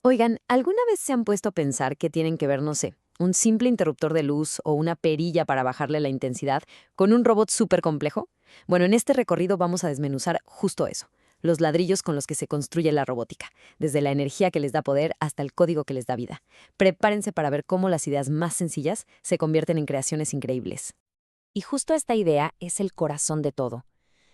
Oigan, ¿alguna vez se han puesto a pensar que tienen que ver, no sé, un simple interruptor de luz o una perilla para bajarle la intensidad con un robot súper complejo? Bueno, en este recorrido vamos a desmenuzar justo eso, los ladrillos con los que se construye la robótica, desde la energía que les da poder hasta el código que les da vida. Prepárense para ver cómo las ideas más sencillas se convierten en creaciones increíbles. Y justo esta idea es el corazón de todo.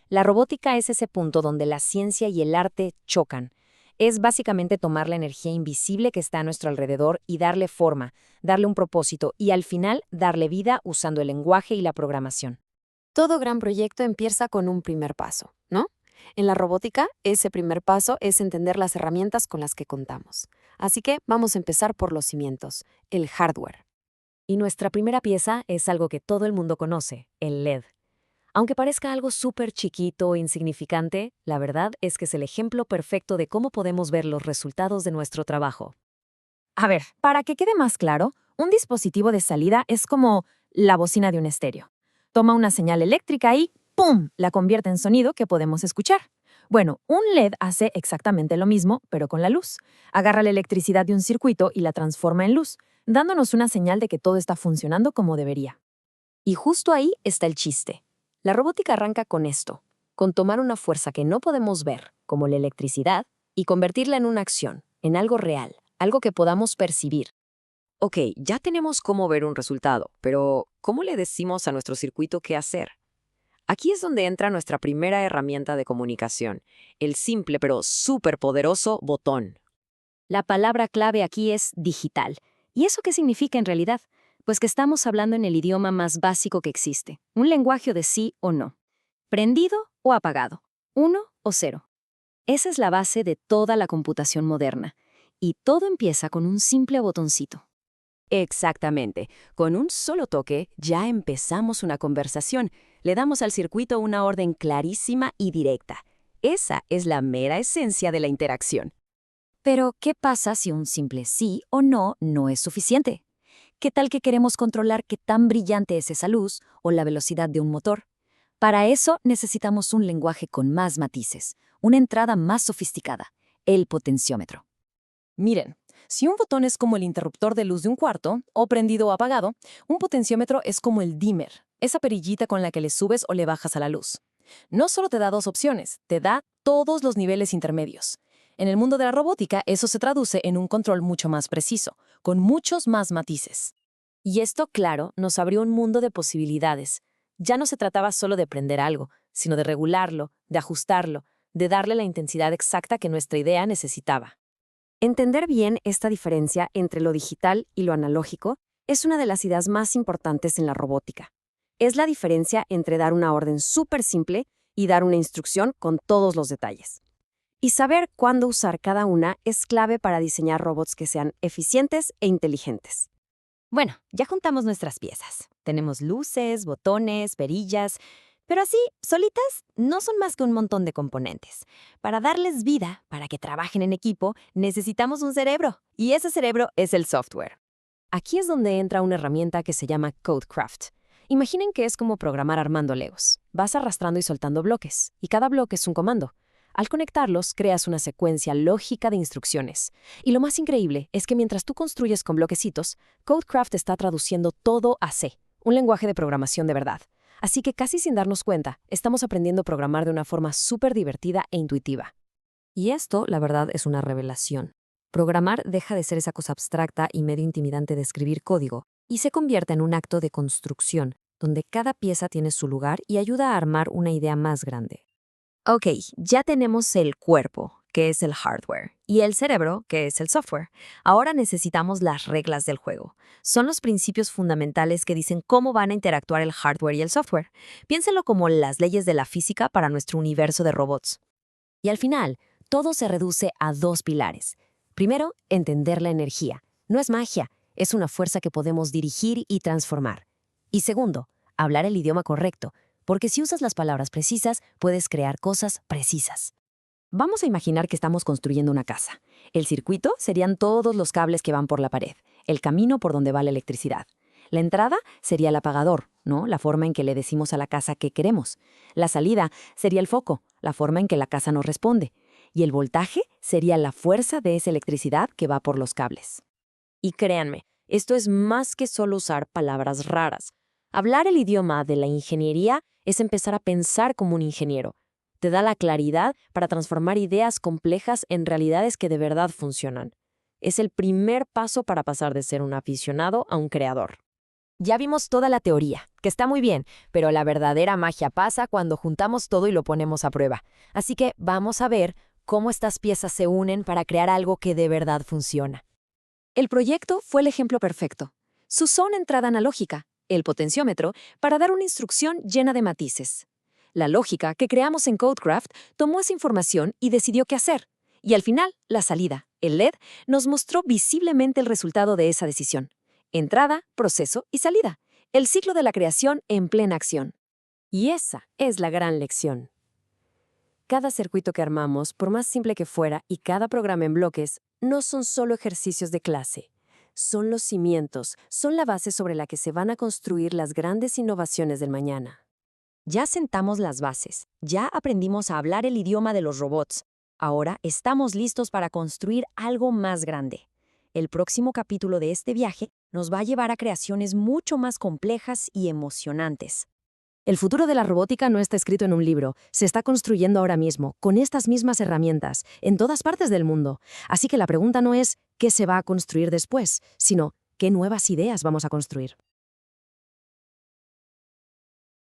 La robótica es ese punto donde la ciencia y el arte chocan. Es básicamente tomar la energía invisible que está a nuestro alrededor y darle forma, darle un propósito y al final darle vida usando el lenguaje y la programación. Todo gran proyecto empieza con un primer paso, ¿no? En la robótica, ese primer paso es entender las herramientas con las que contamos. Así que vamos a empezar por los cimientos, el hardware. Y nuestra primera pieza es algo que todo el mundo conoce, el LED. Aunque parezca algo súper chiquito o insignificante, la verdad es que es el ejemplo perfecto de cómo podemos ver los resultados de nuestro trabajo. A ver, para que quede más claro, un dispositivo de salida es como la bocina de un estéreo. Toma una señal eléctrica y ¡pum!, la convierte en sonido que podemos escuchar. Bueno, un LED hace exactamente lo mismo, pero con la luz. Agarra la electricidad de un circuito y la transforma en luz, dándonos una señal de que todo está funcionando como debería. Y justo ahí está el chiste. La robótica arranca con esto, con tomar una fuerza que no podemos ver, como la electricidad, y convertirla en una acción, en algo real, algo que podamos percibir. Ok, ya tenemos cómo ver un resultado, pero ¿cómo le decimos a nuestro circuito qué hacer? Aquí es donde entra nuestra primera herramienta de comunicación, el simple pero súper poderoso botón. La palabra clave aquí es digital. ¿Y eso qué significa en realidad? Pues que estamos hablando en el idioma más básico que existe, un lenguaje de sí o no. Prendido o apagado, uno o cero. Esa es la base de toda la computación moderna. Y todo empieza con un simple botoncito. Exactamente. Con un solo toque ya empezamos una conversación. Le damos al circuito una orden clarísima y directa. Esa es la mera esencia de la interacción. Pero, ¿qué pasa si un simple sí o no no es suficiente? ¿Qué tal que queremos controlar qué tan brillante es esa luz o la velocidad de un motor? Para eso necesitamos un lenguaje con más matices, una entrada más sofisticada, el potenciómetro. Miren, si un botón es como el interruptor de luz de un cuarto, o prendido o apagado, un potenciómetro es como el dimmer, esa perillita con la que le subes o le bajas a la luz. No solo te da dos opciones, te da todos los niveles intermedios. En el mundo de la robótica, eso se traduce en un control mucho más preciso, con muchos más matices. Y esto, claro, nos abrió un mundo de posibilidades. Ya no se trataba solo de prender algo, sino de regularlo, de ajustarlo, de darle la intensidad exacta que nuestra idea necesitaba. Entender bien esta diferencia entre lo digital y lo analógico es una de las ideas más importantes en la robótica. Es la diferencia entre dar una orden súper simple y dar una instrucción con todos los detalles. Y saber cuándo usar cada una es clave para diseñar robots que sean eficientes e inteligentes. Bueno, ya juntamos nuestras piezas. Tenemos luces, botones, perillas, pero así, solitas, no son más que un montón de componentes. Para darles vida, para que trabajen en equipo, necesitamos un cerebro. Y ese cerebro es el software. Aquí es donde entra una herramienta que se llama Codecraft. Imaginen que es como programar armando Legos. Vas arrastrando y soltando bloques, y cada bloque es un comando. Al conectarlos, creas una secuencia lógica de instrucciones. Y lo más increíble es que mientras tú construyes con bloquecitos, Codecraft está traduciendo todo a C, un lenguaje de programación de verdad. Así que casi sin darnos cuenta, estamos aprendiendo a programar de una forma súper divertida e intuitiva. Y esto, la verdad, es una revelación. Programar deja de ser esa cosa abstracta y medio intimidante de escribir código y se convierte en un acto de construcción, donde cada pieza tiene su lugar y ayuda a armar una idea más grande. Ok, ya tenemos el cuerpo, que es el hardware, y el cerebro, que es el software. Ahora necesitamos las reglas del juego. Son los principios fundamentales que dicen cómo van a interactuar el hardware y el software. Piénsenlo como las leyes de la física para nuestro universo de robots. Y al final, todo se reduce a dos pilares. Primero, entender la energía. No es magia, es una fuerza que podemos dirigir y transformar. Y segundo, hablar el idioma correcto, porque si usas las palabras precisas, puedes crear cosas precisas. Vamos a imaginar que estamos construyendo una casa. El circuito serían todos los cables que van por la pared, el camino por donde va la electricidad. La entrada sería el apagador, ¿no? La forma en que le decimos a la casa qué queremos. La salida sería el foco, la forma en que la casa nos responde. y el voltaje sería la fuerza de esa electricidad que va por los cables. Y créanme, esto es más que solo usar palabras raras. Hablar el idioma de la ingeniería es empezar a pensar como un ingeniero. Te da la claridad para transformar ideas complejas en realidades que de verdad funcionan. Es el primer paso para pasar de ser un aficionado a un creador. Ya vimos toda la teoría, que está muy bien, pero la verdadera magia pasa cuando juntamos todo y lo ponemos a prueba. Así que vamos a ver cómo estas piezas se unen para crear algo que de verdad funciona. El proyecto fue el ejemplo perfecto. Se usó una entrada analógica, el potenciómetro, para dar una instrucción llena de matices. La lógica que creamos en Codecraft tomó esa información y decidió qué hacer. Y al final, la salida, el LED, nos mostró visiblemente el resultado de esa decisión. Entrada, proceso y salida. El ciclo de la creación en plena acción. Y esa es la gran lección. Cada circuito que armamos, por más simple que fuera, y cada programa en bloques, no son solo ejercicios de clase. Son los cimientos, son la base sobre la que se van a construir las grandes innovaciones del mañana. Ya sentamos las bases, ya aprendimos a hablar el idioma de los robots. Ahora estamos listos para construir algo más grande. El próximo capítulo de este viaje nos va a llevar a creaciones mucho más complejas y emocionantes. El futuro de la robótica no está escrito en un libro, se está construyendo ahora mismo, con estas mismas herramientas, en todas partes del mundo. Así que la pregunta no es ¿qué se va a construir después?, sino ¿qué nuevas ideas vamos a construir?